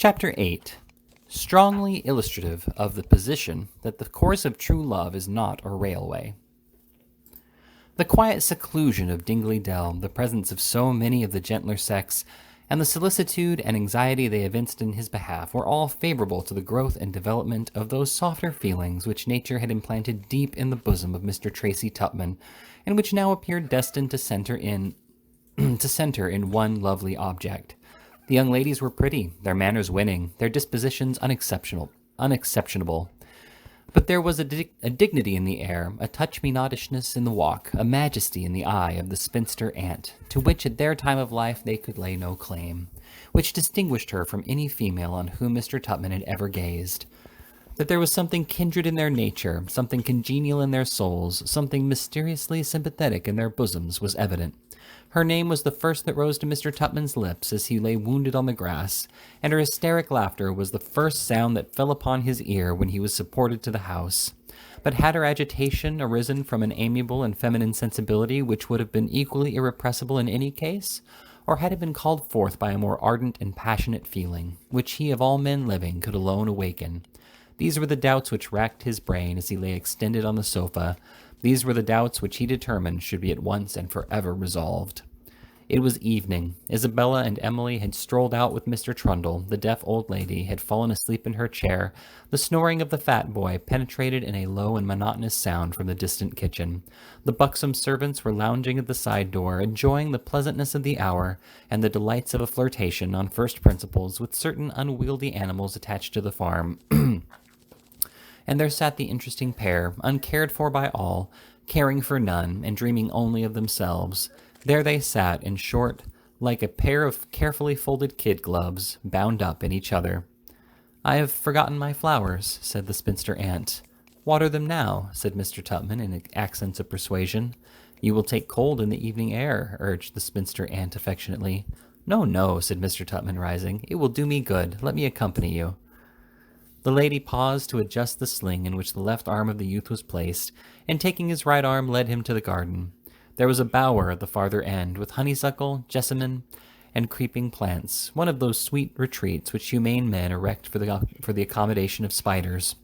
Chapter 8. Strongly illustrative of the position that the course of true love is not a railway. The quiet seclusion of Dingley Dell, the presence of so many of the gentler sex, and the solicitude and anxiety they evinced in his behalf were all favorable to the growth and development of those softer feelings which nature had implanted deep in the bosom of Mr. Tracy Tupman, and which now appeared destined to center in one lovely object. The young ladies were pretty, their manners winning, their dispositions unexceptionable. But there was a dignity in the air, a touch-me-nottishness in the walk, a majesty in the eye of the spinster aunt, to which at their time of life they could lay no claim, which distinguished her from any female on whom Mr. Tupman had ever gazed. That there was something kindred in their nature, something congenial in their souls, something mysteriously sympathetic in their bosoms was evident. Her name was the first that rose to Mr. Tupman's lips as he lay wounded on the grass, and her hysteric laughter was the first sound that fell upon his ear when he was supported to the house. But had her agitation arisen from an amiable and feminine sensibility which would have been equally irrepressible in any case, or had it been called forth by a more ardent and passionate feeling, which he of all men living could alone awaken? These were the doubts which racked his brain as he lay extended on the sofa. These were the doubts which he determined should be at once and forever resolved. It was evening. Isabella and Emily had strolled out with Mr. Trundle. The deaf old lady had fallen asleep in her chair. The snoring of the fat boy penetrated in a low and monotonous sound from the distant kitchen. The buxom servants were lounging at the side door, enjoying the pleasantness of the hour and the delights of a flirtation on first principles with certain unwieldy animals attached to the farm. And there sat the interesting pair, uncared for by all, caring for none, and dreaming only of themselves. There they sat, in short, like a pair of carefully folded kid gloves, bound up in each other. "I have forgotten my flowers," said the spinster aunt. "Water them now," said Mr. Tupman in accents of persuasion. "You will take cold in the evening air," urged the spinster aunt affectionately. "No, no," said Mr. Tupman, rising. "It will do me good. Let me accompany you." The lady paused to adjust the sling in which the left arm of the youth was placed, and taking his right arm led him to the garden. There was a bower at the farther end, with honeysuckle, jessamine, and creeping plants, one of those sweet retreats which humane men erect for the accommodation of spiders.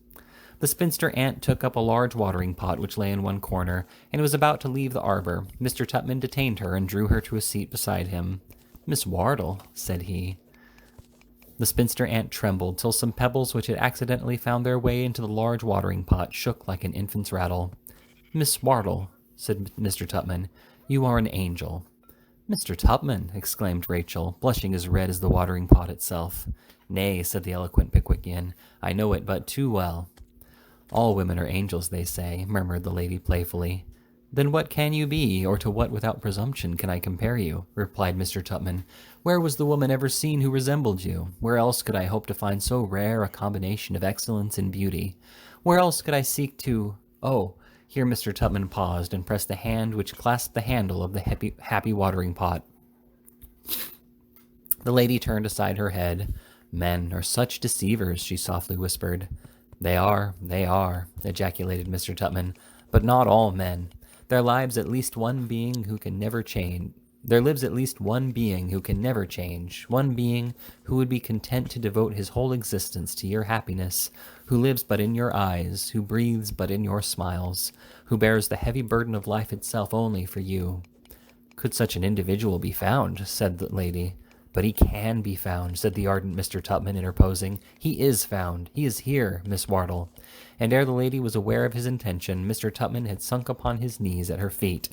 The spinster aunt took up a large watering pot which lay in one corner, and was about to leave the arbor. Mr. Tupman detained her and drew her to a seat beside him. "Miss Wardle," said he. The spinster aunt trembled till some pebbles which had accidentally found their way into the large watering pot shook like an infant's rattle. "Miss Wardle," said Mr. Tupman, "you are an angel." "Mr. Tupman," exclaimed Rachel, blushing as red as the watering pot itself. "Nay," said the eloquent Pickwickian, "I know it but too well." "All women are angels, they say," murmured the lady playfully. "Then what can you be, or to what without presumption can I compare you?" replied Mr. Tupman. "Where was the woman ever seen who resembled you? Where else could I hope to find so rare a combination of excellence and beauty? Where else could I seek to— Oh," here Mr. Tupman paused and pressed the hand which clasped the handle of the happy watering pot. The lady turned aside her head. "Men are such deceivers," she softly whispered. They are," ejaculated Mr. Tupman, "but not all men. There lives at least one being who can never change. One being who would be content to devote his whole existence to your happiness, who lives but in your eyes, who breathes but in your smiles, who bears the heavy burden of life itself only for you." "Could such an individual be found?" said the lady. "But he can be found," said the ardent Mr. Tupman, interposing. "He is found. He is here, Miss Wardle." And ere the lady was aware of his intention, Mr. Tupman had sunk upon his knees at her feet.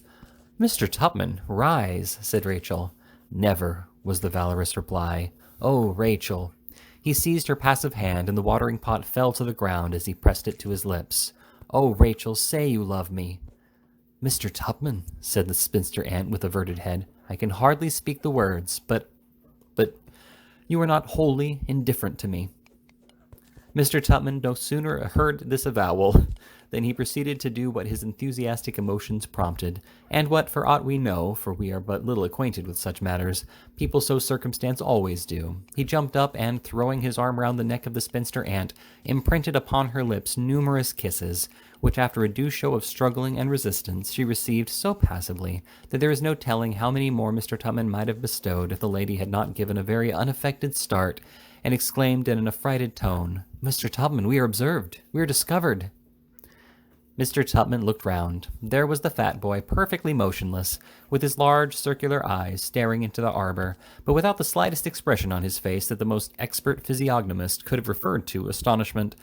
"Mr. Tupman, rise," said Rachel. "Never," was the valorous reply. "Oh, Rachel!" He seized her passive hand, and the watering pot fell to the ground as he pressed it to his lips. "Oh, Rachel, say you love me." "Mr. Tupman," said the spinster aunt with averted head, "I can hardly speak the words, but you are not wholly indifferent to me." Mr. Tupman no sooner heard this avowal than he proceeded to do what his enthusiastic emotions prompted, and what, for aught we know, for we are but little acquainted with such matters, people so circumstanced always do. He jumped up and, throwing his arm round the neck of the spinster aunt, imprinted upon her lips numerous kisses, which after a due show of struggling and resistance she received so passively that there is no telling how many more Mr. Tupman might have bestowed if the lady had not given a very unaffected start, and exclaimed in an affrighted tone, "Mr. Tupman, we are observed. We are discovered." Mr. Tupman looked round. There was the fat boy, perfectly motionless, with his large circular eyes staring into the arbor, but without the slightest expression on his face that the most expert physiognomist could have referred to astonishment,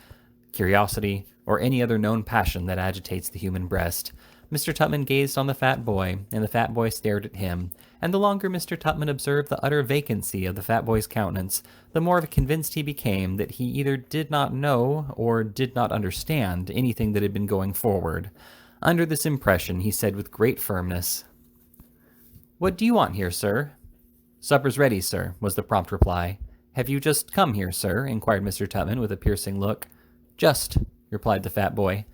curiosity, or any other known passion that agitates the human breast. Mr. Tupman gazed on the fat boy, and the fat boy stared at him, and the longer Mr. Tupman observed the utter vacancy of the fat boy's countenance, the more convinced he became that he either did not know or did not understand anything that had been going forward. Under this impression, he said with great firmness, "What do you want here, sir?" "Supper's ready, sir," was the prompt reply. "Have you just come here, sir?" inquired Mr. Tupman with a piercing look. "Just," replied the fat boy.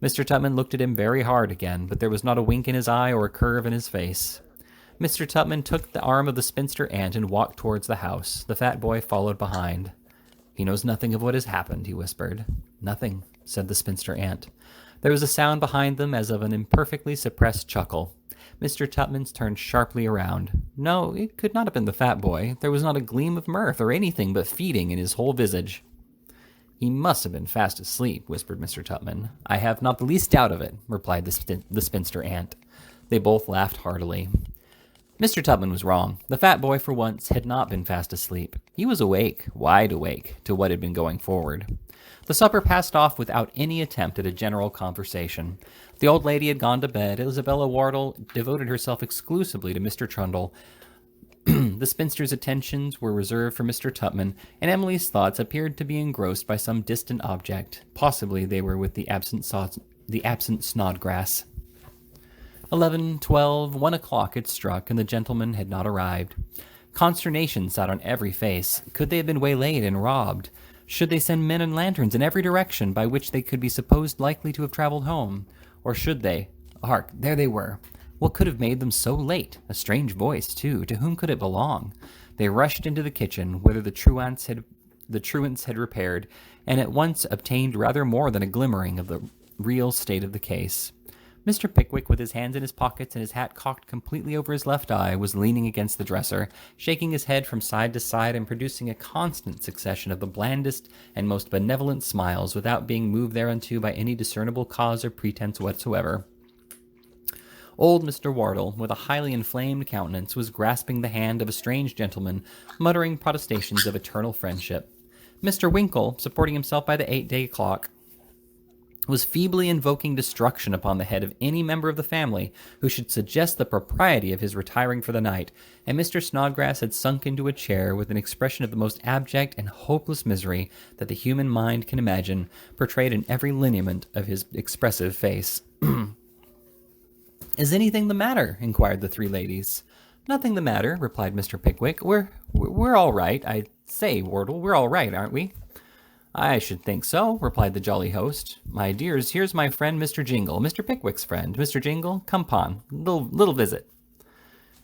Mr. Tupman looked at him very hard again, but there was not a wink in his eye or a curve in his face. Mr. Tupman took the arm of the spinster aunt and walked towards the house. The fat boy followed behind. "He knows nothing of what has happened," he whispered. "Nothing," said the spinster aunt. There was a sound behind them as of an imperfectly suppressed chuckle. Mr. Tupman turned sharply around. No, it could not have been the fat boy. There was not a gleam of mirth or anything but feeding in his whole visage. "He must have been fast asleep," whispered Mr. Tupman. "I have not the least doubt of it," replied the spinster aunt. They both laughed heartily. Mr. Tupman was wrong. The fat boy, for once, had not been fast asleep. He was awake, wide awake, to what had been going forward. The supper passed off without any attempt at a general conversation. The old lady had gone to bed. Isabella Wardle devoted herself exclusively to Mr. Trundle. The spinster's attentions were reserved for Mr. Tupman, and Emily's thoughts appeared to be engrossed by some distant object. Possibly they were with the absent Snodgrass. 11, 12, 1 o'clock had struck, and the gentleman had not arrived. Consternation sat on every face. Could they have been waylaid and robbed? Should they send men and lanterns in every direction by which they could be supposed likely to have traveled home? Or should they? Hark, there they were. What could have made them so late? A strange voice, too. To whom could it belong? They rushed into the kitchen, whither the truants had repaired, and at once obtained rather more than a glimmering of the real state of the case. Mr. Pickwick, with his hands in his pockets and his hat cocked completely over his left eye, was leaning against the dresser, shaking his head from side to side and producing a constant succession of the blandest and most benevolent smiles without being moved thereunto by any discernible cause or pretense whatsoever. Old Mr. Wardle, with a highly inflamed countenance, was grasping the hand of a strange gentleman, muttering protestations of eternal friendship. Mr. Winkle, supporting himself by the 8-day clock, was feebly invoking destruction upon the head of any member of the family who should suggest the propriety of his retiring for the night, and Mr. Snodgrass had sunk into a chair with an expression of the most abject and hopeless misery that the human mind can imagine, portrayed in every lineament of his expressive face. "Is anything the matter?" inquired the three ladies. "Nothing the matter," replied Mr. Pickwick. We're all right. I say, Wardle, we're all right, aren't we?" "I should think so," replied the jolly host. "My dears, here's my friend Mr. Jingle, Mr. Pickwick's friend. Mr. Jingle, come pon, little visit."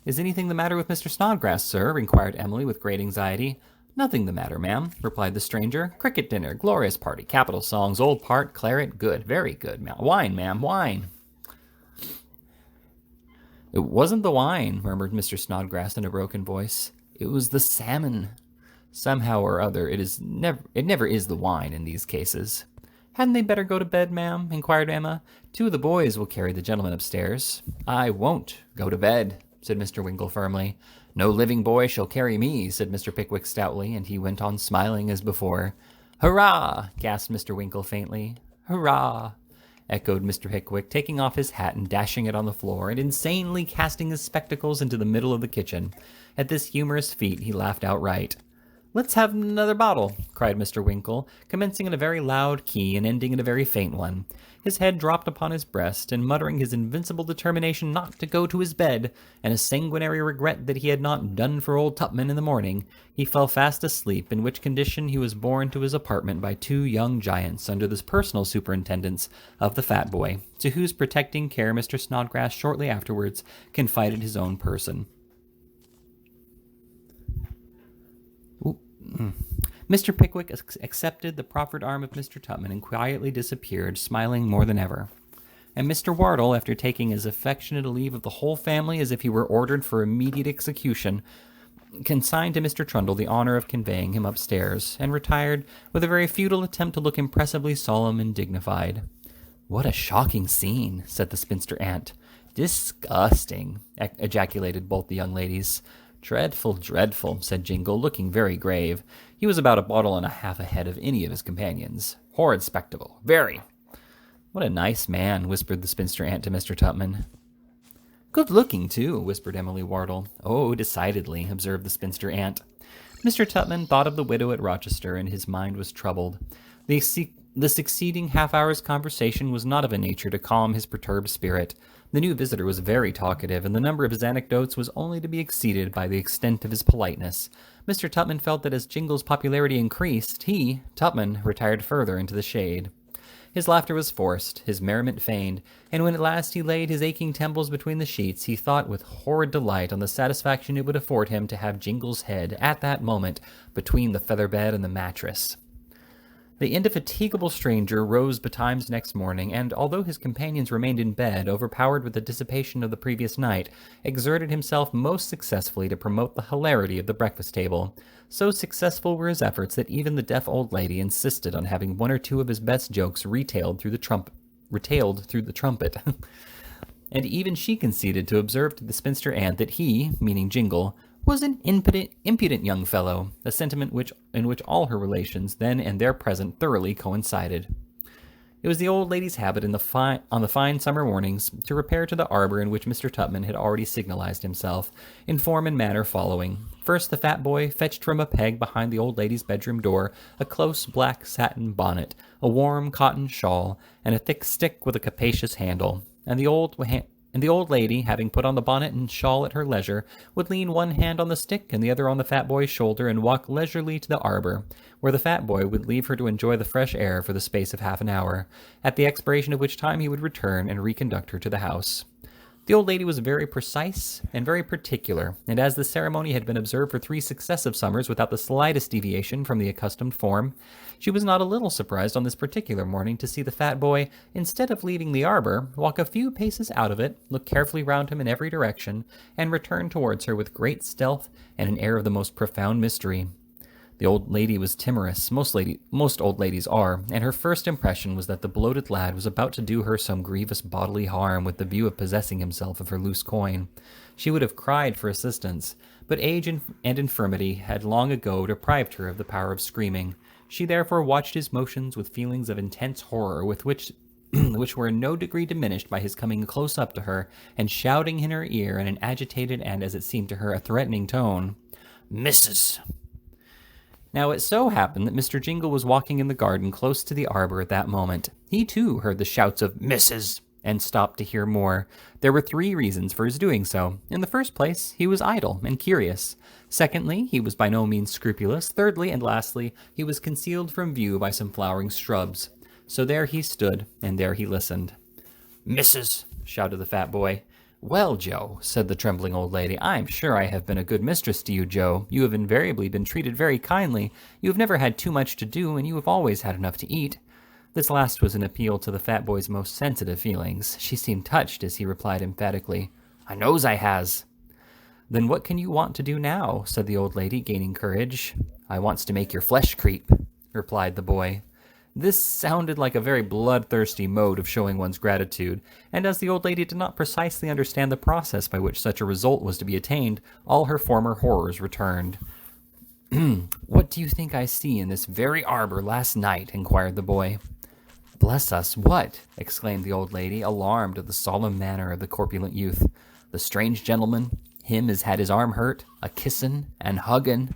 "Is anything the matter with Mr. Snodgrass, sir?" inquired Emily with great anxiety. "Nothing the matter, ma'am," replied the stranger. "Cricket dinner, glorious party, capital songs, old part, claret, good, very good. Wine, ma'am, wine." "It wasn't the wine," murmured Mr. Snodgrass in a broken voice. "It was the salmon. Somehow or other, it never is the wine in these cases." "Hadn't they better go to bed, ma'am?" inquired Emma. "Two of the boys will carry the gentleman upstairs." "I won't go to bed," said Mr. Winkle firmly. "No living boy shall carry me," said Mr. Pickwick stoutly, and he went on smiling as before. "Hurrah!" gasped Mr. Winkle faintly. "Hurrah!" echoed Mr. Pickwick, taking off his hat and dashing it on the floor, and insanely casting his spectacles into the middle of the kitchen. At this humorous feat he laughed outright. "Let's have another bottle," cried Mr. Winkle, commencing in a very loud key and ending in a very faint one. His head dropped upon his breast, and muttering his invincible determination not to go to his bed, and a sanguinary regret that he had not done for old Tupman in the morning, he fell fast asleep, in which condition he was borne to his apartment by two young giants under the personal superintendence of the fat boy, to whose protecting care Mr. Snodgrass shortly afterwards confided his own person. Mr. Pickwick accepted the proffered arm of Mr. Tupman and quietly disappeared, smiling more than ever. And Mr. Wardle, after taking as affectionate a leave of the whole family as if he were ordered for immediate execution, consigned to Mr. Trundle the honor of conveying him upstairs, and retired with a very futile attempt to look impressively solemn and dignified. "What a shocking scene," said the spinster aunt. "Disgusting," ejaculated both the young ladies. "Dreadful, dreadful," said Jingle, looking very grave. He was about a bottle and a half ahead of any of his companions. "Horrid spectacle, very." "What a nice man," whispered the spinster aunt to Mr. Tupman. "Good-looking, too," whispered Emily Wardle. "Oh, decidedly," observed the spinster aunt. Mr. Tupman thought of the widow at Rochester, and his mind was troubled. The succeeding half-hour's conversation was not of a nature to calm his perturbed spirit. The new visitor was very talkative, and the number of his anecdotes was only to be exceeded by the extent of his politeness. Mr. Tupman felt that as Jingle's popularity increased, he, Tupman, retired further into the shade. His laughter was forced, his merriment feigned, and when at last he laid his aching temples between the sheets, he thought with horrid delight on the satisfaction it would afford him to have Jingle's head, at that moment, between the feather bed and the mattress. The indefatigable stranger rose betimes next morning, and, although his companions remained in bed, overpowered with the dissipation of the previous night, exerted himself most successfully to promote the hilarity of the breakfast table. So successful were his efforts that even the deaf old lady insisted on having one or two of his best jokes retailed through the trumpet. And even she conceded to observe to the spinster aunt that he, meaning Jingle, was an impudent young fellow, a sentiment in which all her relations, then and there present, thoroughly coincided. It was the old lady's habit on the fine summer mornings to repair to the arbor in which Mr. Tupman had already signalized himself, in form and manner following. First, the fat boy fetched from a peg behind the old lady's bedroom door a close black satin bonnet, a warm cotton shawl, and a thick stick with a capacious handle, and the old lady, having put on the bonnet and shawl at her leisure, would lean one hand on the stick and the other on the fat boy's shoulder and walk leisurely to the arbor, where the fat boy would leave her to enjoy the fresh air for the space of half an hour, at the expiration of which time he would return and reconduct her to the house. The old lady was very precise and very particular, and as the ceremony had been observed for 3 successive summers without the slightest deviation from the accustomed form, she was not a little surprised on this particular morning to see the fat boy, instead of leaving the arbor, walk a few paces out of it, look carefully round him in every direction, and return towards her with great stealth and an air of the most profound mystery. The old lady was timorous, most old ladies are, and her first impression was that the bloated lad was about to do her some grievous bodily harm with the view of possessing himself of her loose coin. She would have cried for assistance, but age and infirmity had long ago deprived her of the power of screaming. She therefore watched his motions with feelings of intense horror, which were in no degree diminished by his coming close up to her and shouting in her ear in an agitated and, as it seemed to her, a threatening tone, "Mrs." Now it so happened that Mr. Jingle was walking in the garden close to the arbor at that moment. He too heard the shouts of "Mrs." and stopped to hear more. There were 3 reasons for his doing so. In the first place, he was idle and curious. Secondly, he was by no means scrupulous. Thirdly, and lastly, he was concealed from view by some flowering shrubs. So there he stood, and there he listened. "Mrs." shouted the fat boy. "Well, Joe," said the trembling old lady, "I'm sure I have been a good mistress to you, Joe. You have invariably been treated very kindly. You have never had too much to do, and you have always had enough to eat." This last was an appeal to the fat boy's most sensitive feelings. She seemed touched as he replied emphatically, "I knows I has." "Then what can you want to do now?" said the old lady, gaining courage. "I wants to make your flesh creep," replied the boy. This sounded like a very bloodthirsty mode of showing one's gratitude, and as the old lady did not precisely understand the process by which such a result was to be attained, all her former horrors returned. "What do you think I see in this very arbor last night?" inquired the boy. "Bless us, what?" exclaimed the old lady, alarmed at the solemn manner of the corpulent youth. "The strange gentleman, him as had his arm hurt, a kissin' and huggin'."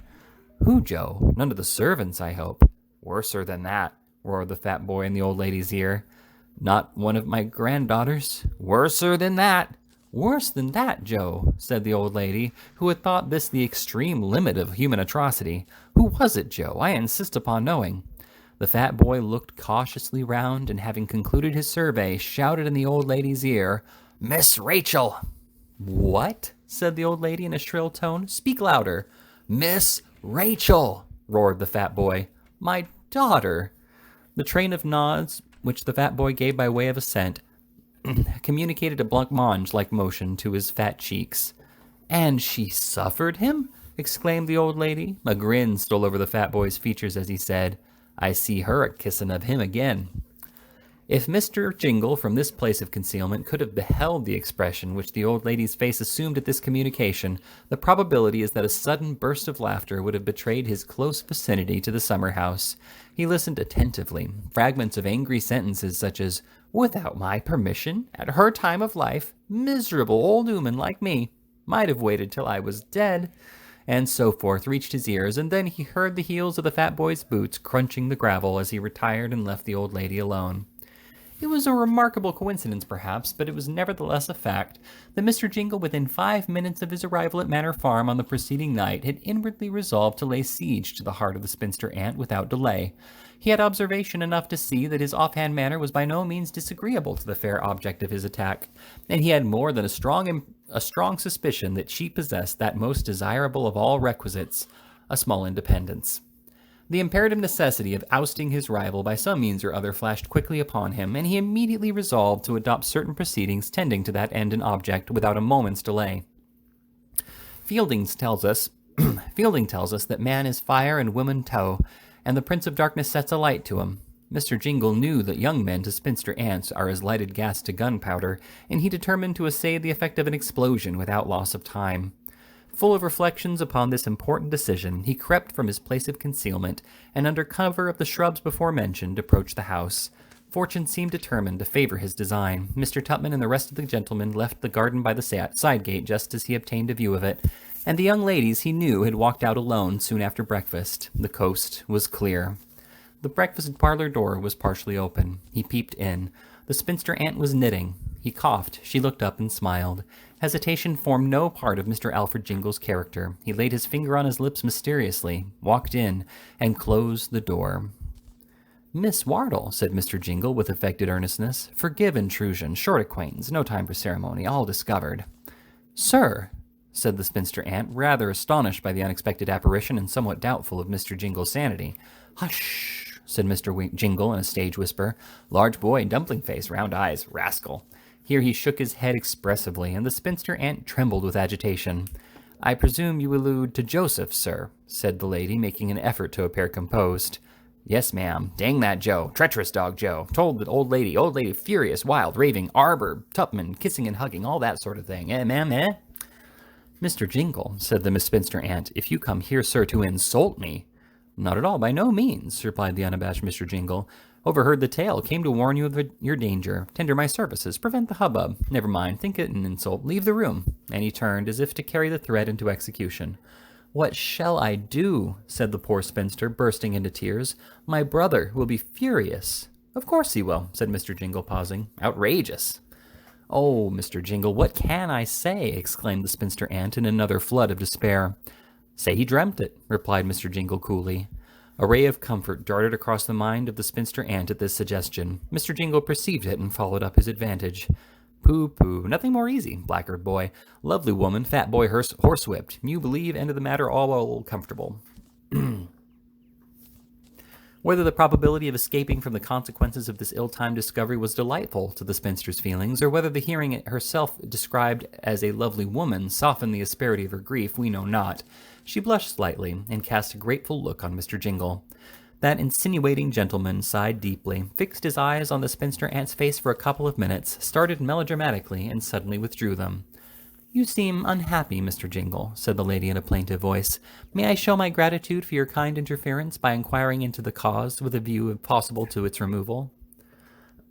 "Who, Joe? None of the servants, I hope?" "Worser than that," roared the fat boy in the old lady's ear. "Not one of my granddaughters?" "Worser than that." "Worse than that, Joe," said the old lady, who had thought this the extreme limit of human atrocity. "Who was it, Joe? I insist upon knowing." The fat boy looked cautiously round, and having concluded his survey, shouted in the old lady's ear, "Miss Rachel." "What?" said the old lady in a shrill tone. "Speak louder." "Miss Rachel," roared the fat boy. "My daughter." The train of nods, which the fat boy gave by way of assent, communicated a blancmange-like motion to his fat cheeks. "And she suffered him?" exclaimed the old lady. A grin stole over the fat boy's features as he said, I see her a-kissin' of him again. If Mr. Jingle, from this place of concealment, could have beheld the expression which the old lady's face assumed at this communication, the probability is that a sudden burst of laughter would have betrayed his close vicinity to the summer-house. He listened attentively. Fragments of angry sentences such as, without my permission, at her time of life, miserable old ooman like me, might have waited till I was dead, and so forth, reached his ears, and then he heard the heels of the fat boy's boots crunching the gravel as he retired and left the old lady alone. It was a remarkable coincidence, perhaps, but it was nevertheless a fact that Mr. Jingle, within 5 minutes of his arrival at Manor Farm on the preceding night, had inwardly resolved to lay siege to the heart of the spinster aunt without delay. He had observation enough to see that his offhand manner was by no means disagreeable to the fair object of his attack, and he had more than a strong suspicion that she possessed that most desirable of all requisites, a small independence. The imperative necessity of ousting his rival by some means or other flashed quickly upon him, and he immediately resolved to adopt certain proceedings tending to that end and object without a moment's delay. Fielding tells us that man is fire and woman tow, and the Prince of Darkness sets a light to him. Mr. Jingle knew that young men to spinster aunts are as lighted gas to gunpowder, and he determined to essay the effect of an explosion without loss of time. Full of reflections upon this important decision, he crept from his place of concealment, and under cover of the shrubs before mentioned, approached the house. Fortune seemed determined to favor his design. Mr. Tupman and the rest of the gentlemen left the garden by the side gate just as he obtained a view of it, and the young ladies he knew had walked out alone soon after breakfast. The coast was clear. The breakfast parlor door was partially open. He peeped in. The spinster aunt was knitting. He coughed. She looked up and smiled. Hesitation formed no part of Mr. Alfred Jingle's character. He laid his finger on his lips mysteriously, walked in, and closed the door. Miss Wardle, said Mr. Jingle with affected earnestness, forgive intrusion, short acquaintance, no time for ceremony, all discovered. Sir, said the spinster aunt, rather astonished by the unexpected apparition and somewhat doubtful of Mr. Jingle's sanity. Hush, said Mr. Jingle in a stage whisper. Large boy, dumpling face, round eyes, rascal. Here he shook his head expressively, and the spinster aunt trembled with agitation. I presume you allude to Joseph, sir, said the lady, making an effort to appear composed. Yes, ma'am. Dang that Joe. Treacherous dog Joe. Told that old lady, furious, wild, raving, Arbor, Tupman, kissing and hugging, all that sort of thing. Eh, ma'am, eh? Mr. Jingle, said the Miss Spinster aunt, if you come here, sir, to insult me. Not at all, by no means, replied the unabashed Mr. Jingle. Overheard the tale, came to warn you of your danger, tender my services, prevent the hubbub. Never mind, think it an insult, leave the room. And he turned, as if to carry the threat into execution. What shall I do? Said the poor spinster, bursting into tears. My brother will be furious. Of course he will, said Mr. Jingle, pausing. Outrageous. Oh, Mr. Jingle, what can I say? Exclaimed the spinster aunt in another flood of despair. Say he dreamt it, replied Mr. Jingle coolly. A ray of comfort darted across the mind of the spinster aunt at this suggestion. Mr. Jingle perceived it and followed up his advantage. Pooh, nothing more easy, blackguard boy. Lovely woman, fat boy horsewhipped. You believe, end of the matter, all comfortable. Whether the probability of escaping from the consequences of this ill-timed discovery was delightful to the spinster's feelings, or whether the hearing it herself described as a lovely woman softened the asperity of her grief, we know not. She blushed slightly, and cast a grateful look on Mr. Jingle. That insinuating gentleman sighed deeply, fixed his eyes on the spinster aunt's face for a couple of minutes, started melodramatically, and suddenly withdrew them. You seem unhappy, Mr. Jingle, said the lady in a plaintive voice. May I show my gratitude for your kind interference by inquiring into the cause, with a view, if possible, to its removal?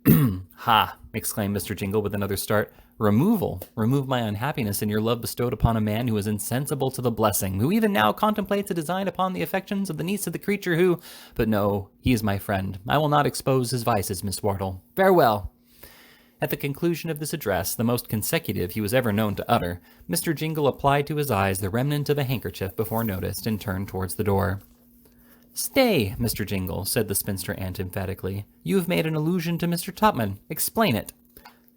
Ha! Exclaimed Mr. Jingle with another start. Removal? Remove my unhappiness and your love bestowed upon a man who is insensible to the blessing, who even now contemplates a design upon the affections of the niece of the creature who— But no, he is my friend. I will not expose his vices, Miss Wardle. Farewell! At the conclusion of this address, the most consecutive he was ever known to utter, Mr. Jingle applied to his eyes the remnant of a handkerchief before noticed and turned towards the door. Stay, Mr. Jingle, said the spinster aunt emphatically. You have made an allusion to Mr. Tupman. Explain it.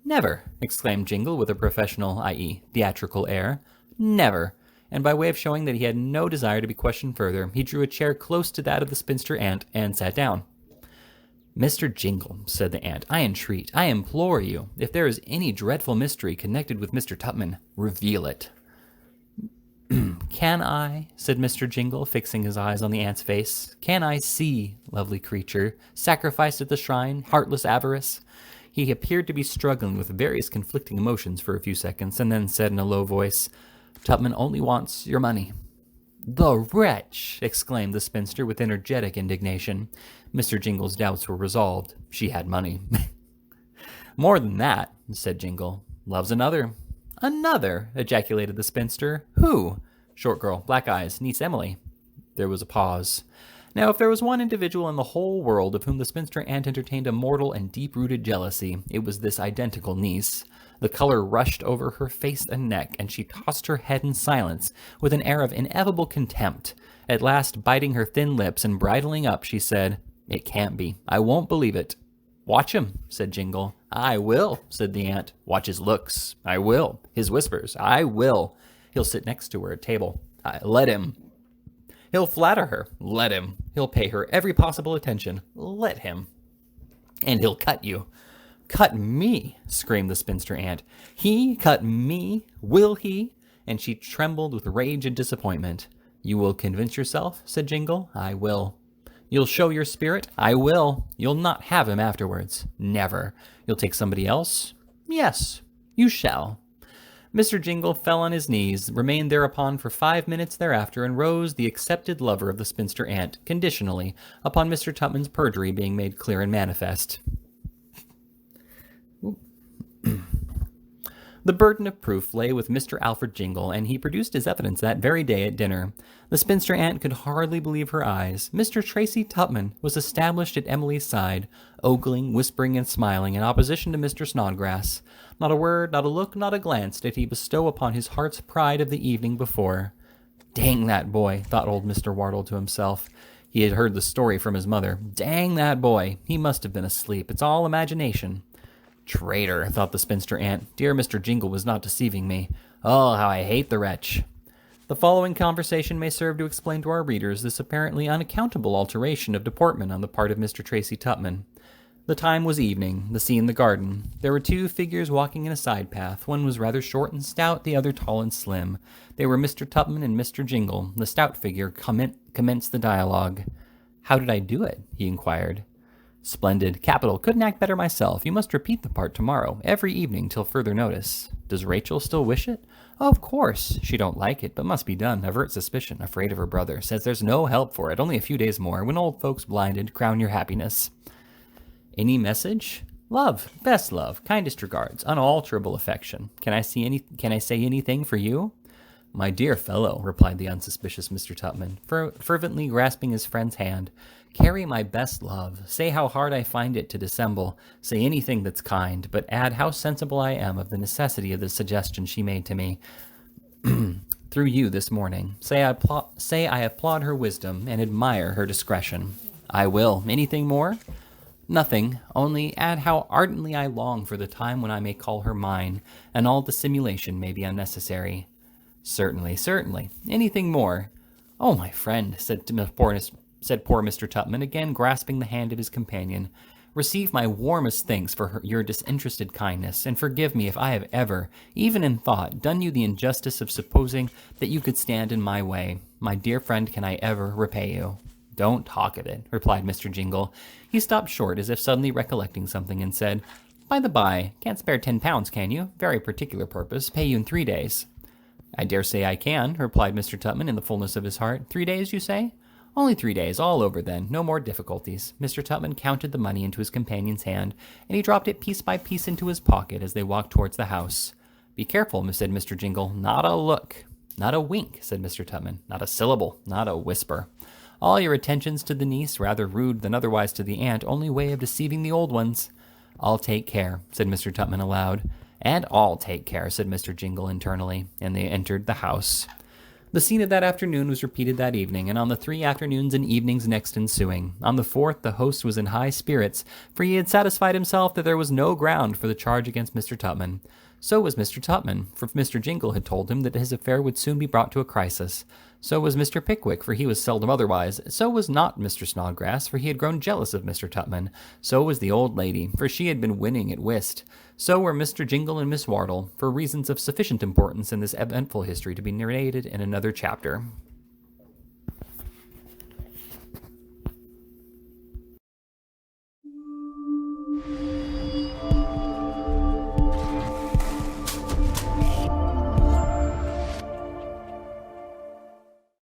Never, exclaimed Jingle with a professional, i.e., theatrical air. Never. And by way of showing that he had no desire to be questioned further, he drew a chair close to that of the spinster aunt and sat down. Mr. Jingle, said the aunt, I entreat, I implore you, if there is any dreadful mystery connected with Mr. Tupman, reveal it. "Can I," said Mr. Jingle, fixing his eyes on the ant's face, "can I see, lovely creature, sacrificed at the shrine, heartless avarice?" He appeared to be struggling with various conflicting emotions for a few seconds, and then said in a low voice, "Tupman only wants your money." "The wretch!" exclaimed the spinster with energetic indignation. Mr. Jingle's doubts were resolved. She had money. "More than that," said Jingle. "Loves another." "Another!" ejaculated the spinster. "Who?" "Short girl, black eyes, niece Emily." There was a pause. Now, if there was one individual in the whole world of whom the spinster aunt entertained a mortal and deep-rooted jealousy, it was this identical niece. The color rushed over her face and neck, and she tossed her head in silence, with an air of ineffable contempt. At last, biting her thin lips and bridling up, she said, "It can't be. I won't believe it." "Watch him," said Jingle. "I will," said the aunt. "Watch his looks." "I will." "His whispers." "I will." "He'll sit next to her at table." "Let him." "He'll flatter her." "Let him." "He'll pay her every possible attention." "Let him." "And he'll cut you." "Cut me?" screamed the spinster aunt. "He cut me? Will he?" And she trembled with rage and disappointment. "You will convince yourself?" said Jingle. "I will." "You'll show your spirit?" "I will." "You'll not have him afterwards?" "Never." "You'll take somebody else?" "Yes, you shall." Mr. Jingle fell on his knees, remained thereupon for 5 minutes thereafter, and rose the accepted lover of the spinster aunt, conditionally, upon Mr. Tupman's perjury being made clear and manifest. The burden of proof lay with Mr. Alfred Jingle, and he produced his evidence that very day at dinner. The spinster aunt could hardly believe her eyes. Mr. Tracy Tupman was established at Emily's side, ogling, whispering, and smiling, in opposition to Mr. Snodgrass. Not a word, not a look, not a glance did he bestow upon his heart's pride of the evening before. "Dang that boy," thought old Mr. Wardle to himself. He had heard the story from his mother. "Dang that boy. He must have been asleep. It's all imagination." "Traitor," thought the spinster aunt. "Dear Mr. Jingle was not deceiving me. Oh, how I hate the wretch." The following conversation may serve to explain to our readers this apparently unaccountable alteration of deportment on the part of Mr. Tracy Tupman. The time was evening, the scene the garden. There were two figures walking in a side path. One was rather short and stout, the other tall and slim. They were Mr. Tupman and Mr. Jingle. The stout figure commenced the dialogue. "How did I do it?" he inquired. "Splendid. Capital. Couldn't act better myself. You must repeat the part tomorrow, every evening till further notice." "Does Rachel still wish it?" "Oh, of course. She don't like it, but must be done. Avert suspicion. Afraid of her brother. Says there's no help for it. Only a few days more. When old folks blinded, crown your happiness." "Any message?" "Love. Best love. Kindest regards. Unalterable affection. Can I say anything for you?" "My dear fellow," replied the unsuspicious Mr. Tupman, fervently grasping his friend's hand, "carry my best love. Say how hard I find it to dissemble. Say anything that's kind, but add how sensible I am of the necessity of the suggestion she made to me through you this morning. Say I applaud her wisdom and admire her discretion." "I will. Anything more?" "Nothing. Only add how ardently I long for the time when I may call her mine, and all dissimulation may be unnecessary." "Certainly, certainly. Anything more?" "Oh, my friend," said poor Mr. Tupman, again grasping the hand of his companion, "receive my warmest thanks for your disinterested kindness, and forgive me if I have ever, even in thought, done you the injustice of supposing that you could stand in my way. My dear friend, can I ever repay you?" "Don't talk of it," replied Mr. Jingle. He stopped short, as if suddenly recollecting something, and said, "By the by, can't spare £10, can you? Very particular purpose. Pay you in 3 days." "I dare say I can," replied Mr. Tupman in the fullness of his heart. 3 days, you say?" "Only 3 days, all over then. No more difficulties." Mr. Tupman counted the money into his companion's hand, and he dropped it piece by piece into his pocket as they walked towards the house. "Be careful," said Mr. Jingle. "Not a look." "Not a wink," said Mr. Tupman. "Not a syllable. Not a whisper. All your attentions to the niece, rather rude than otherwise to the aunt, only way of deceiving the old ones." "I'll take care," said Mr. Tupman aloud. "And I'll take care," said Mr. Jingle internally, and they entered the house. The scene of that afternoon was repeated that evening, and on the 3 afternoons and evenings next ensuing. On the 4th, the host was in high spirits, for he had satisfied himself that there was no ground for the charge against Mr. Tupman. So was Mr. Tupman, for Mr. Jingle had told him that his affair would soon be brought to a crisis. So was Mr. Pickwick, for he was seldom otherwise. So was not Mr. Snodgrass, for he had grown jealous of Mr. Tupman. So was the old lady, for she had been winning at whist. So were Mr. Jingle and Miss Wardle, for reasons of sufficient importance in this eventful history to be narrated in another chapter.